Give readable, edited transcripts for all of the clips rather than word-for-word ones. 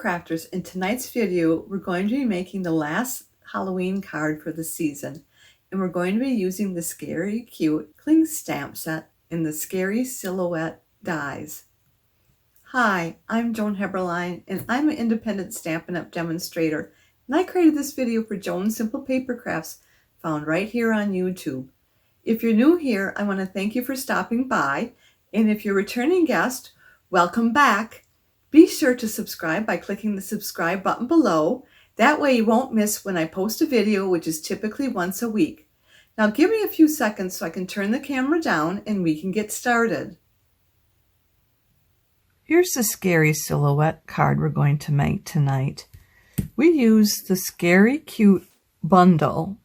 Crafters. In tonight's video, we're going to be making the last Halloween card for the season, and we're going to be using the Scary Cute Cling Stamp Set in the Scary Silhouette Dies. Hi, I'm Joan Heberlein, and I'm an independent Stampin' Up! Demonstrator, and I created this video for Joan's Simple Paper Crafts, found right here on YouTube. If you're new here, I want to thank you for stopping by, and if you're a returning guest, welcome back. Be sure to subscribe by clicking the subscribe button below. That way you won't miss when I post a video, which is typically once a week. Now give me a few seconds so I can turn the camera down and we can get started. Here's the Scary Silhouette card we're going to make tonight. We use the Scary Cute bundle,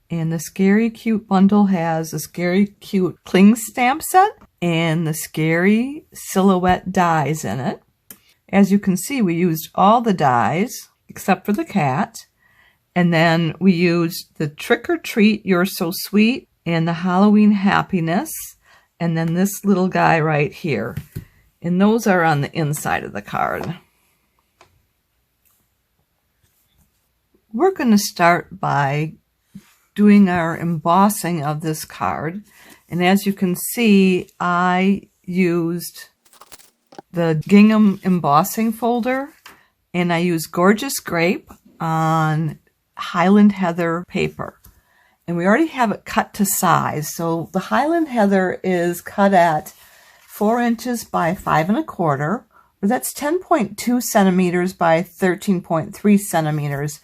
and the Scary Cute bundle has the Scary Cute Cling Stamp Set and the Scary Silhouette Dies in it. As you can see, we used all the dies except for the cat, and then we used the Trick or Treat, You're So Sweet, and the Halloween Happiness, and then this little guy right here. And those are on the inside of the card. We're going to start by doing our embossing of this card, and as you can see, I used the gingham embossing folder, and I use Gorgeous Grape on Highland Heather paper, and we already have it cut to size. So the Highland Heather is cut at 4 inches by 5 1/4, or that's 10.2 centimeters by 13.3 centimeters,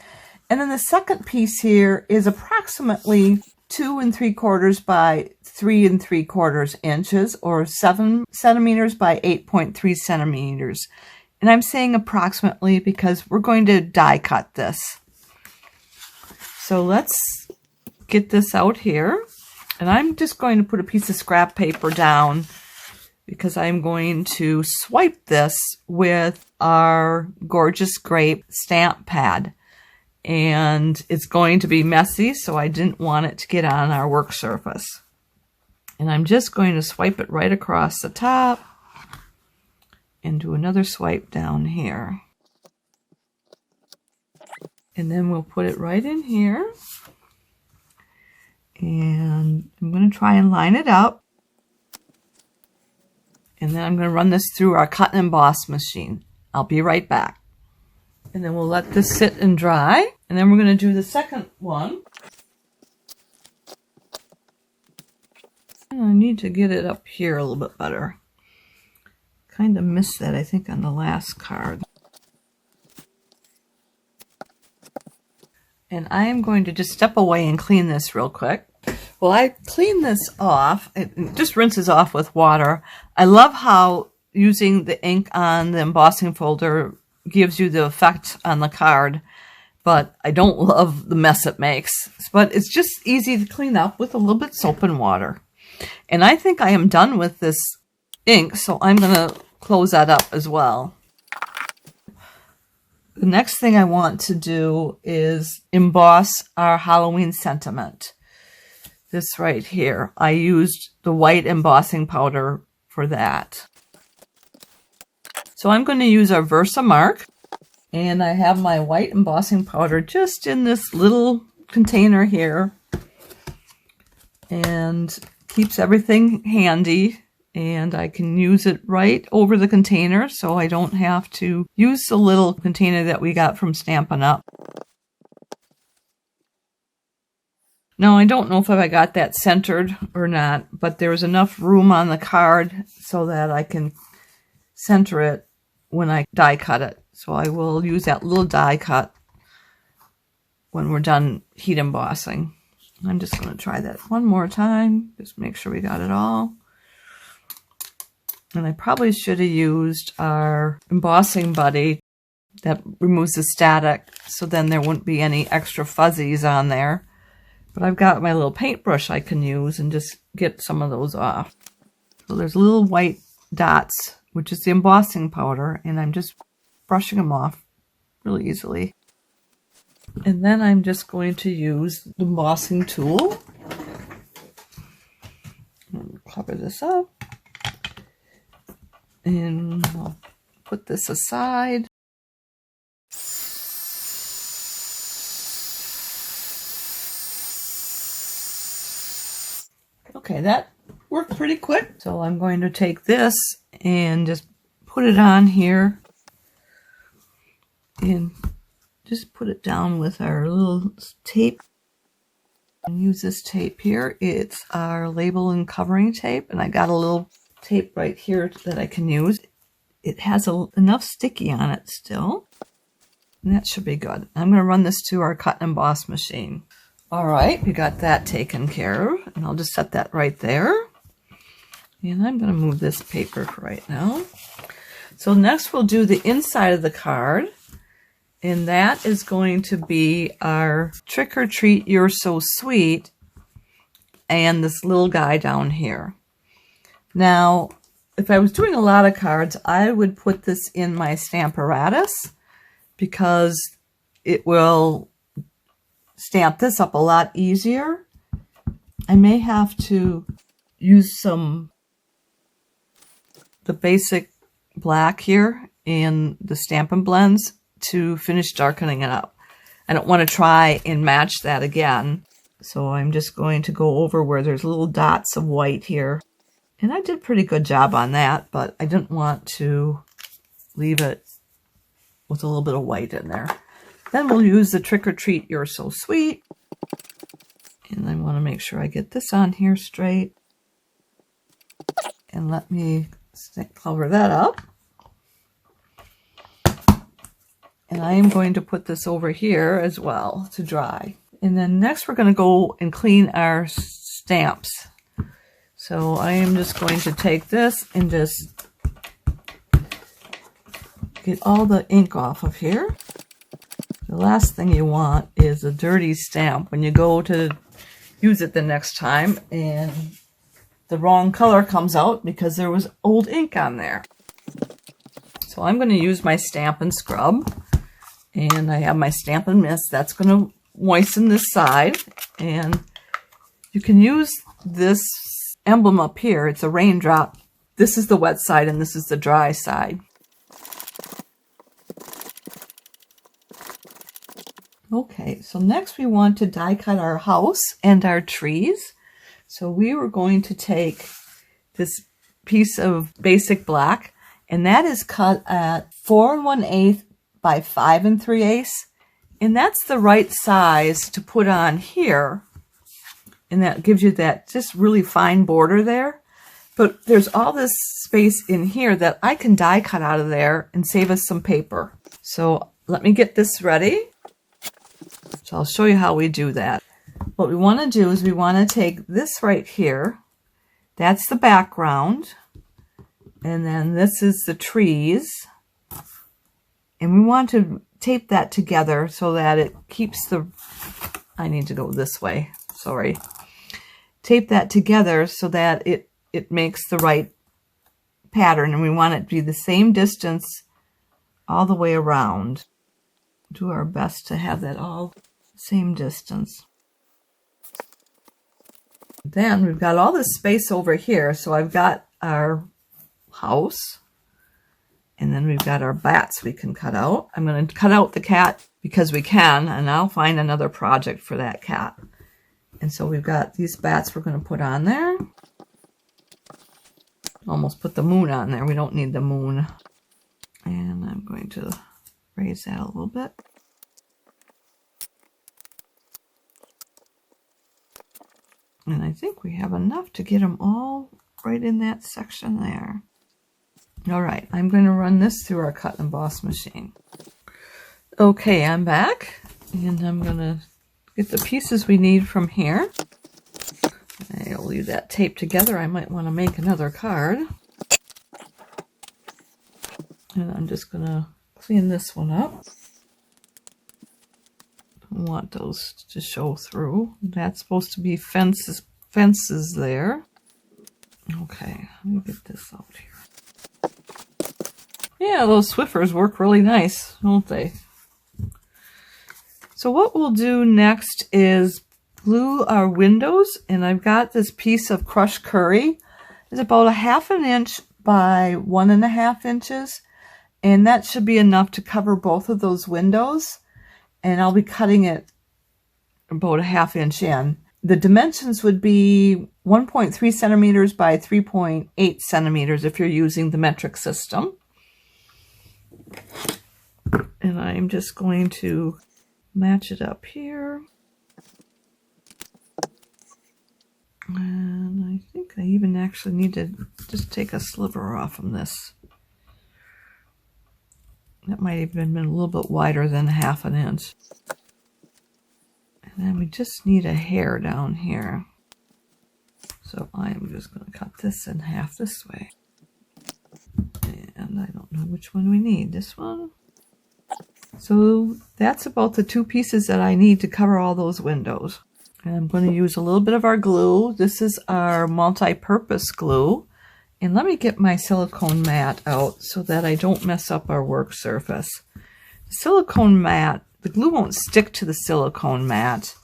and then the second piece here is approximately 2 3/4 by 3 3/4 inches, or 7 centimeters by 8.3 centimeters. And I'm saying approximately because we're going to die cut this. So let's get this out here. And I'm just going to put a piece of scrap paper down because I'm going to swipe this with our Gorgeous Grape stamp pad. And it's going to be messy, so I didn't want it to get on our work surface. And I'm just going to swipe it right across the top and do another swipe down here. And then we'll put it right in here. And I'm going to try and line it up. And then I'm going to run this through our cut and emboss machine. I'll be right back. And then we'll let this sit and dry. And then we're going to do the second one. And I need to get it up here a little bit better. Kind of missed that, I think, on the last card. And I am going to just step away and clean this real quick. Well, I clean this off. It just rinses off with water. I love how using the ink on the embossing folder gives you the effect on the card, but I don't love the mess it makes. But it's just easy to clean up with a little bit of soap and water. And I think I am done with this ink, so I'm going to close that up as well. The next thing I want to do is emboss our Halloween sentiment. This right here. I used the white embossing powder for that. So I'm going to use our Versamark, and I have my white embossing powder just in this little container here, and keeps everything handy, and I can use it right over the container so I don't have to use the little container that we got from Stampin' Up. Now, I don't know if I got that centered or not, but there's enough room on the card so that I can center it when I die cut it. So I will use that little die cut when we're done heat embossing. I'm just going to try that one more time. Just make sure we got it all. And I probably should have used our embossing buddy that removes the static, so then there wouldn't be any extra fuzzies on there. But I've got my little paintbrush I can use and just get some of those off. So there's little white dots, which is the embossing powder, and I'm just brushing them off really easily. And then I'm just going to use the embossing tool. Cover this up. And I'll put this aside. that worked pretty quick. So I'm going to take this and just put it on here and just put it down with our little tape. And use this tape here. It's our label and covering tape, and I got a little tape right here that I can use. It has enough sticky on it still, and that should be good. I'm going to run this to our cut and emboss machine. All right, we got that taken care of, and I'll just set that right there. And I'm going to move this paper right now. So next we'll do the inside of the card. And that is going to be our Trick or Treat, You're So Sweet, and this little guy down here. Now, if I was doing a lot of cards, I would put this in my Stamparatus because it will stamp this up a lot easier. I may have to use the Basic Black here in the Stampin' Blends to finish darkening it up. I don't want to try and match that again. So I'm just going to go over where there's little dots of white here. And I did a pretty good job on that, but I didn't want to leave it with a little bit of white in there. Then we'll use the Trick or Treat, You're So Sweet. And I want to make sure I get this on here straight. And let me cover that up. And I am going to put this over here as well to dry. And then next we're going to go and clean our stamps. So I am just going to take this and just get all the ink off of here. The last thing you want is a dirty stamp when you go to use it the next time and the wrong color comes out because there was old ink on there. So I'm going to use my Stampin' Scrub. And I have my Stampin' Mist. That's going to moisten this side. And you can use this emblem up here. It's a raindrop. This is the wet side and this is the dry side. Okay, so next we want to die cut our house and our trees. So we were going to take this piece of Basic Black, and that is cut at 4 1/8 by 5 3/8, and that's the right size to put on here, and that gives you that just really fine border there. But there's all this space in here that I can die cut out of there and save us some paper. So let me get this ready. So I'll show you how we do that. What we want to do is we want to take this right here. That's the background, and then this is the trees. And we want to tape that together so that it keeps the, I need to go this way, sorry. Tape that together so that it makes the right pattern, and we want it to be the same distance all the way around. Do our best to have that all same distance. Then we've got all this space over here, so I've got our house. And then we've got our bats we can cut out. I'm going to cut out the cat because we can, and I'll find another project for that cat. And so we've got these bats we're going to put on there. Almost put the moon on there. We don't need the moon. And I'm going to raise that a little bit. And I think we have enough to get them all right in that section there. All right, I'm going to run this through our cut and emboss machine. Okay, I'm back, and I'm going to get the pieces we need from here. I'll leave that tape together. I might want to make another card. And I'm just going to clean this one up. Don't want those to show through. That's supposed to be fences there. Okay, let me get this out here. Yeah, those Swiffers work really nice, don't they? So what we'll do next is glue our windows, and I've got this piece of crushed curry. It's about 1/2 inch by 1.5 inches, and that should be enough to cover both of those windows. And I'll be cutting it about 1/2 inch in. the dimensions would be 1.3 centimeters by 3.8 centimeters if you're using the metric system. And I'm just going to match it up here. And I think I even actually need to just take a sliver off from this. That might have been a little bit wider than 1/2 inch. And then we just need a hair down here. So I'm just going to cut this in half this way. And I don't know which one we need. This one? So that's about the 2 pieces that I need to cover all those windows. And I'm going to use a little bit of our glue. This is our multi-purpose glue. And let me get my silicone mat out so that I don't mess up our work surface. The silicone mat, the glue won't stick to the silicone mat.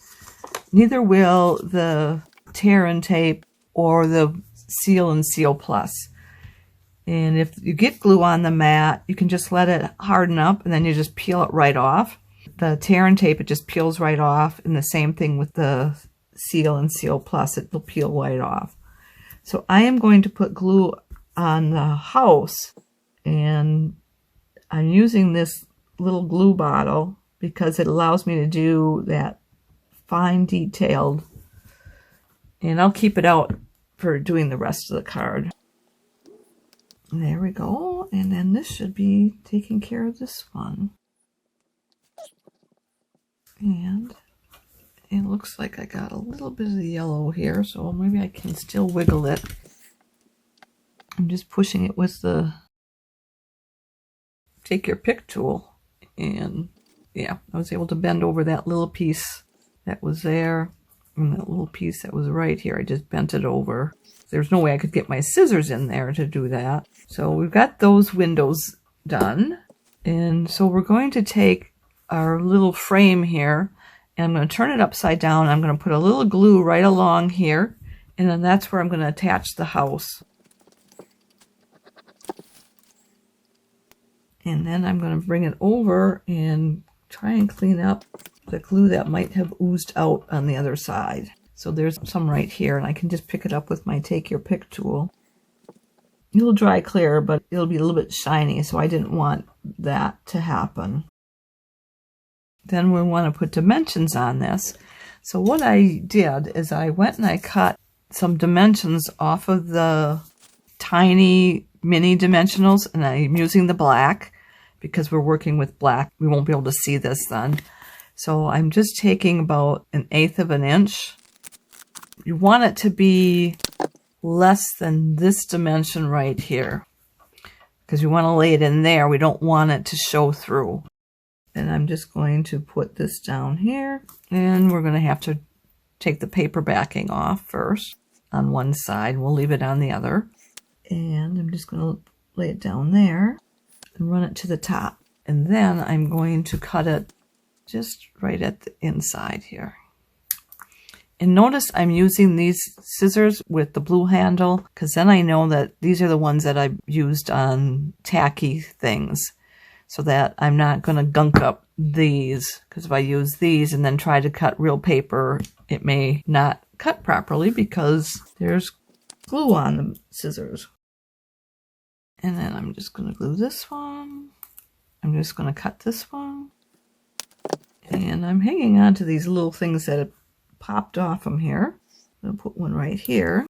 Neither will the tear and tape or the Seal and Seal Plus. And if you get glue on the mat, you can just let it harden up and then you just peel it right off. The tear and tape, it just peels right off. And the same thing with the Seal and Seal Plus, it will peel right off. So I am going to put glue on the house, and I'm using this little glue bottle because it allows me to do that fine detailed, and I'll keep it out for doing the rest of the card. There we go, and then this should be taking care of this one. And it looks like I got a little bit of the yellow here, so maybe I can still wiggle it. I'm just pushing it with the take your pick tool. And yeah, I was able to bend over that little piece that was there and that little piece that was right here. I just bent it over. There's no way I could get my scissors in there to do that. So we've got those windows done. And so we're going to take our little frame here, and I'm going to turn it upside down. I'm going to put a little glue right along here, and then that's where I'm going to attach the house. And then I'm going to bring it over and try and clean up the glue that might have oozed out on the other side. So there's some right here, and I can just pick it up with my take your pick tool. It'll dry clear, but it'll be a little bit shiny, so I didn't want that to happen. Then we want to put dimensions on this. So what I did is I went and I cut some dimensions off of the tiny mini dimensionals, and I'm using the black because we're working with black. We won't be able to see this then. So I'm just taking about 1/8 of an inch. You want it to be less than this dimension right here because you want to lay it in there. We don't want it to show through. And I'm just going to put this down here, and we're going to have to take the paper backing off first on one side. We'll leave it on the other. And I'm just going to lay it down there and run it to the top. And then I'm going to cut it just right at the inside here. And notice I'm using these scissors with the blue handle because then I know that these are the ones that I've used on tacky things, so that I'm not going to gunk up these, because if I use these and then try to cut real paper, it may not cut properly because there's glue on the scissors. And then I'm just going to glue this one. I'm just going to cut this one. And I'm hanging on to these little things that have popped off from here. I'm going to put one right here.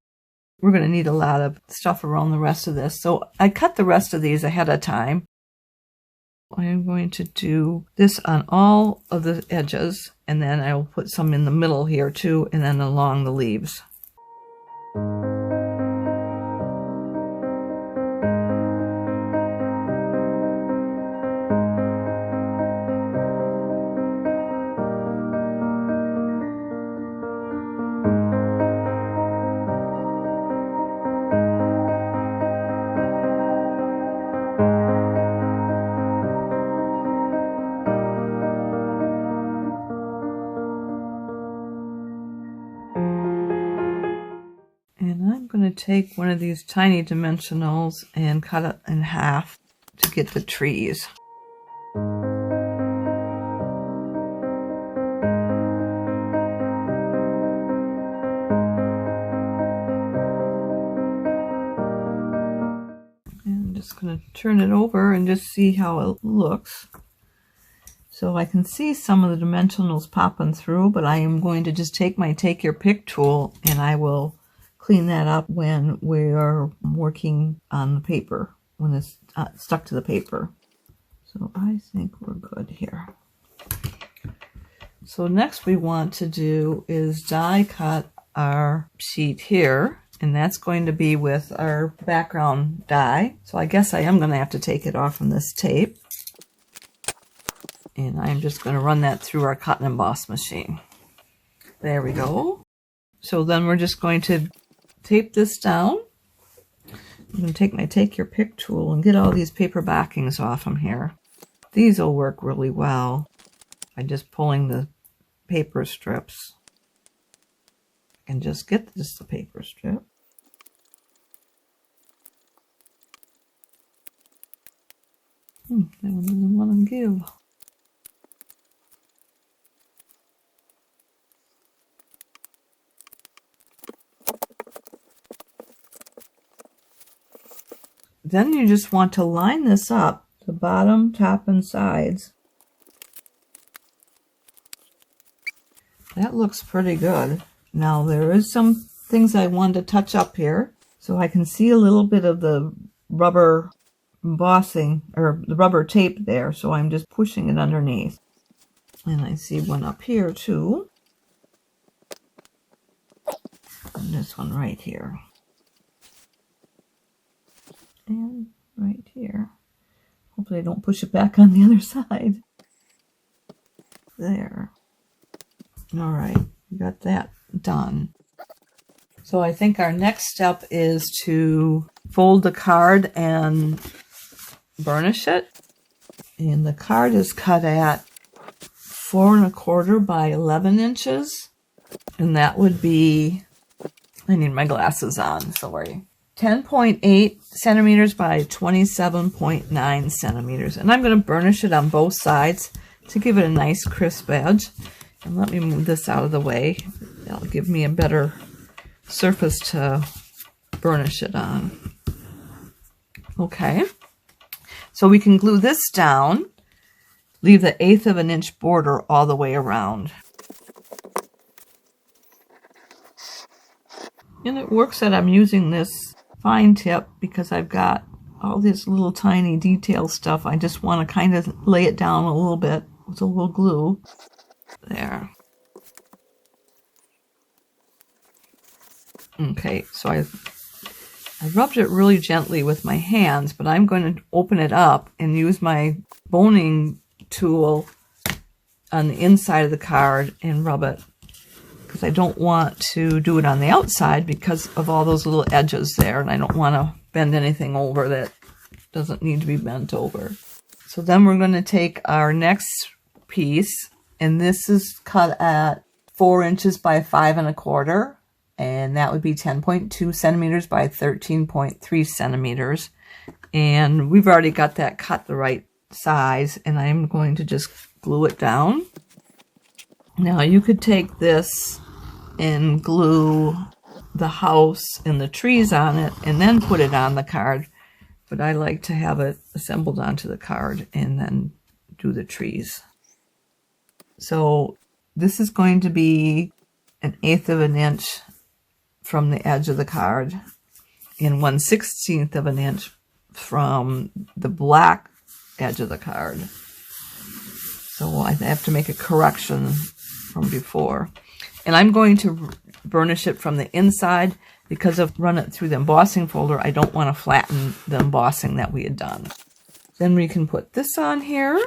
We're going to need a lot of stuff around the rest of this. So I cut the rest of these ahead of time. I'm going to do this on all of the edges, and then I will put some in the middle here too, and then along the leaves. Take one of these tiny dimensionals and cut it in half to get the trees. just going to turn it over and just see how it looks. So I can see some of the dimensionals popping through, but I am going to just take my Take Your Pick tool and I will clean that up when we are working on the paper, when it's stuck to the paper. So I think we're good here. So next we want to do is die cut our sheet here, and that's going to be with our background die. So I guess I am going to have to take it off from this tape. And I'm just going to run that through our cut and emboss machine. There we go. So then we're just going to tape this down. I'm going to take my Take Your Pick tool and get all these paper backings off from here. These will work really well by just pulling the paper strips. I can just get just the paper strip. That one doesn't want to give. Then you just want to line this up, the bottom, top, and sides. That looks pretty good. Now there is some things I want to touch up here. So I can see a little bit of the rubber embossing, or the rubber tape there. So I'm just pushing it underneath. And I see one up here too. And this one right here. And right here. Hopefully I don't push it back on the other side. There. All right, we got that done. So I think our next step is to fold the card and burnish it. And the card is cut at 4 1/4 by 11 inches. And that would be, I need my glasses on, sorry. 10.8 centimeters by 27.9 centimeters. And I'm going to burnish it on both sides to give it a nice crisp edge. And let me move this out of the way. That'll give me a better surface to burnish it on. Okay. So we can glue this down, leave the 1/8 of an inch border all the way around. And it works that I'm using this fine tip because I've got all this little tiny detail stuff. I just want to kind of lay it down a little bit with a little glue. There. Okay, so I rubbed it really gently with my hands, but I'm going to open it up and use my boning tool on the inside of the card and rub it, because I don't want to do it on the outside because of all those little edges there, and I don't want to bend anything over that doesn't need to be bent over. So then we're going to take our next piece, and this is cut at 4 inches by 5 1/4, and that would be 10.2 centimeters by 13.3 centimeters. And we've already got that cut the right size, and I'm going to just glue it down. Now you could take this and glue the house and the trees on it and then put it on the card, but I like to have it assembled onto the card and then do the trees. So this is going to be 1/8 of an inch from the edge of the card and 1/16 of an inch from the black edge of the card. So I have to make a correction from before. And I'm going to burnish it from the inside because I've run it through the embossing folder. I don't want to flatten the embossing that we had done. Then we can put this on here.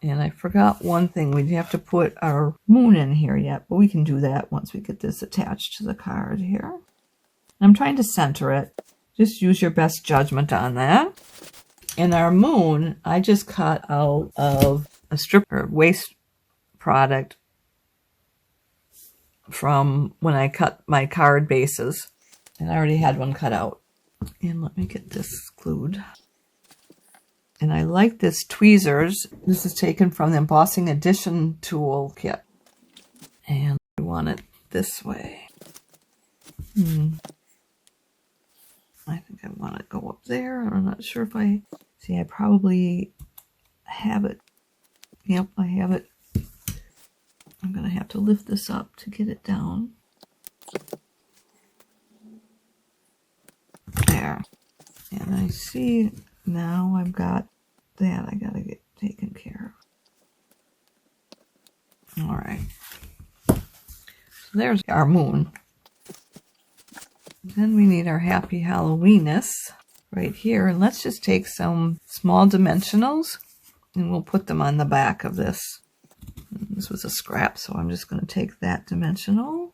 And I forgot one thing. We'd have to put our moon in here yet, but we can do that once we get this attached to the card here. I'm trying to center it. Just use your best judgment on that. And our moon, I just cut out of a strip or waste product from when I cut my card bases. And I already had one cut out. And let me get this glued. And I like this tweezers. This is taken from the Embossing Edition tool kit. And I want it this way. I there. I'm not sure if I see. I probably have it. Yep, I have it. I'm gonna have to lift this up to get it down. There. And I see now I've got that I gotta get taken care of. All right. So there's our moon. Then we need our Happy Halloweeness right here. And let's just take some small dimensionals and we'll put them on the back of this. This was a scrap, so I'm just going to take that dimensional.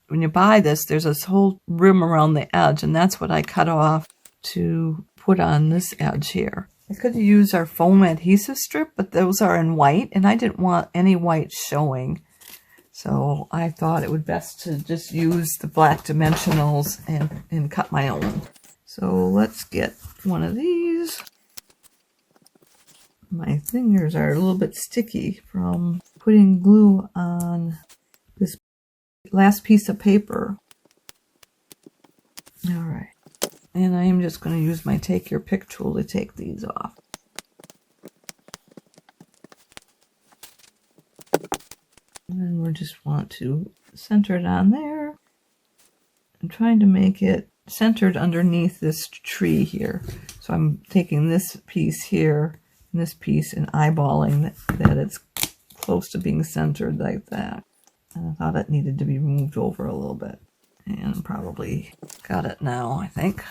When you buy this, there's this whole rim around the edge, and that's what I cut off to put on this edge here. I could use our foam adhesive strip, but those are in white, and I didn't want any white showing. So I thought it would best to just use the black dimensionals and cut my own. So let's get one of these. My fingers are a little bit sticky from putting glue on this last piece of paper. All right. And I am just going to use my Take Your Pick tool to take these off. And then we just want to center it on there. I'm trying to make it centered underneath this tree here. So I'm taking this piece here and this piece and eyeballing that it's close to being centered like that. And I thought it needed to be moved over a little bit. And probably got it now, I think.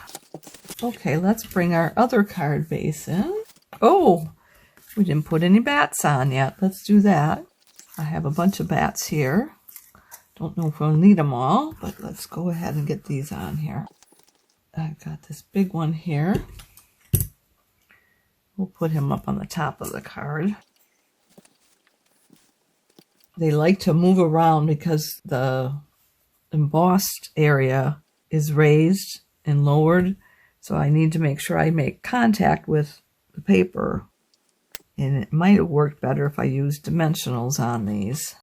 Okay, let's bring our other card base in. Oh, we didn't put any bats on yet. Let's do that. I have a bunch of bats here. Don't know if we'll need them all, but let's go ahead and get these on here. I've got this big one here. We'll put him up on the top of the card. They like to move around because the embossed area is raised and lowered, so I need to make sure I make contact with the paper. And it might have worked better if I used dimensionals on these.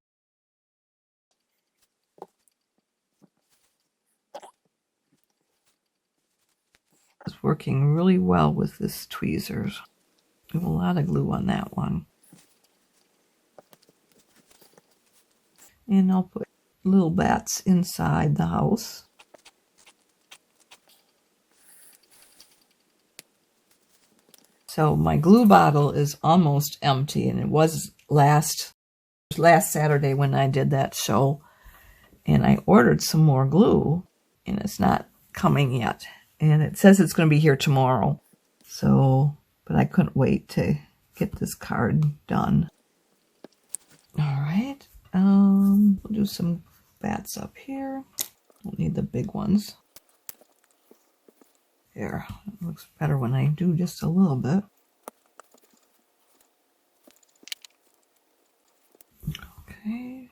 It's working really well with this tweezers. I have a lot of glue on that one. And I'll put little bats inside the house. So my glue bottle is almost empty, and it was last Saturday when I did that show. And I ordered some more glue, and it's not coming yet. And it says it's going to be here tomorrow. So, but I couldn't wait to get this card done. All right. We'll do some bats up here. Don't need the big ones. There, it looks better when I do just a little bit. Okay.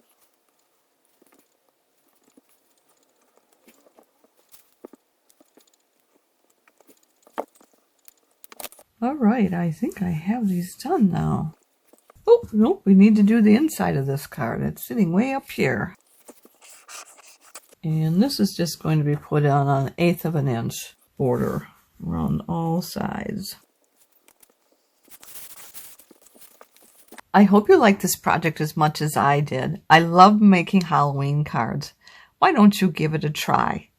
All right, I think I have these done now. Oh, nope, we need to do the inside of this card. It's sitting way up here. And this is just going to be put on an 1/8 of an inch border around all sides. I hope you like this project as much as I did. I love making Halloween cards. Why don't you give it a try?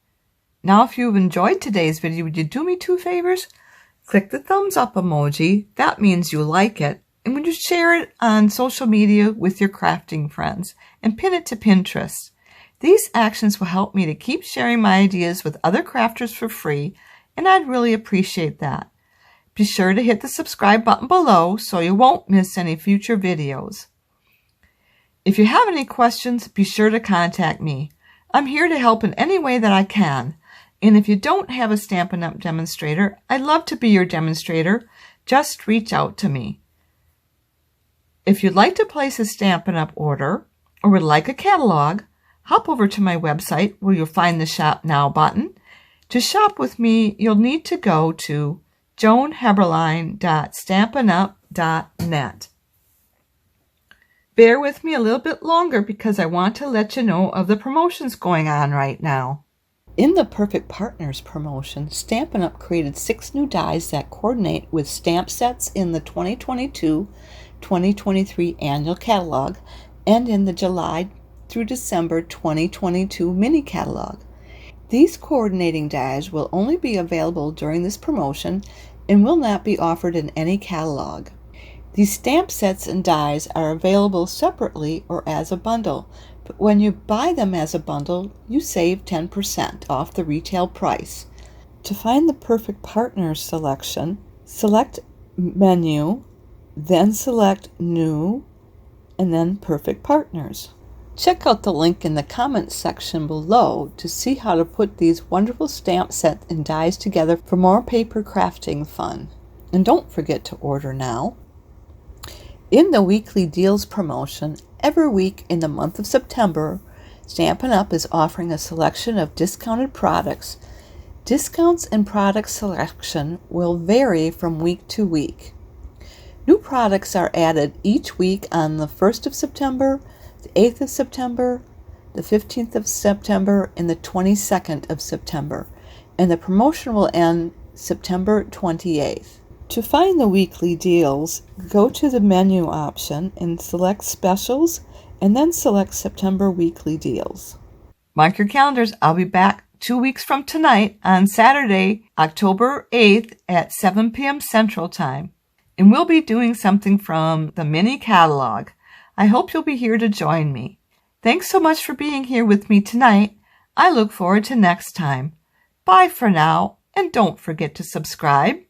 Now, if you've enjoyed today's video, would you do me 2 favors? Click the thumbs up emoji. That means you like it. And would you share it on social media with your crafting friends and pin it to Pinterest? These actions will help me to keep sharing my ideas with other crafters for free, and I'd really appreciate that. Be sure to hit the subscribe button below so you won't miss any future videos. If you have any questions, be sure to contact me. I'm here to help in any way that I can. And if you don't have a Stampin' Up! Demonstrator, I'd love to be your demonstrator. Just reach out to me. If you'd like to place a Stampin' Up! Order or would like a catalog, hop over to my website where you'll find the Shop Now button. To shop with me, you'll need to go to joanheberlein.stampinup.net. Bear with me a little bit longer because I want to let you know of the promotions going on right now. In the Perfect Partners promotion, Stampin' Up! Created 6 new dies that coordinate with stamp sets in the 2022-2023 annual catalog and in the July through December 2022 mini catalog. These coordinating dies will only be available during this promotion and will not be offered in any catalog. These stamp sets and dies are available separately or as a bundle, but when you buy them as a bundle, you save 10% off the retail price. To find the Perfect Partners selection, select Menu, then select New, and then Perfect Partners. Check out the link in the comments section below to see how to put these wonderful stamp sets and dies together for more paper crafting fun. And don't forget to order now. In the weekly deals promotion, every week in the month of September, Stampin' Up! Is offering a selection of discounted products. Discounts and product selection will vary from week to week. New products are added each week on the 1st of September, the 8th of September, the 15th of September, and the 22nd of September, and the promotion will end September 28th. To find the weekly deals, go to the menu option and select Specials, and then select September weekly deals. Mark your calendars. I'll be back 2 weeks from tonight on Saturday, October 8th at 7 p.m. Central Time. And we'll be doing something from the mini catalog. I hope you'll be here to join me. Thanks so much for being here with me tonight. I look forward to next time. Bye for now, and don't forget to subscribe.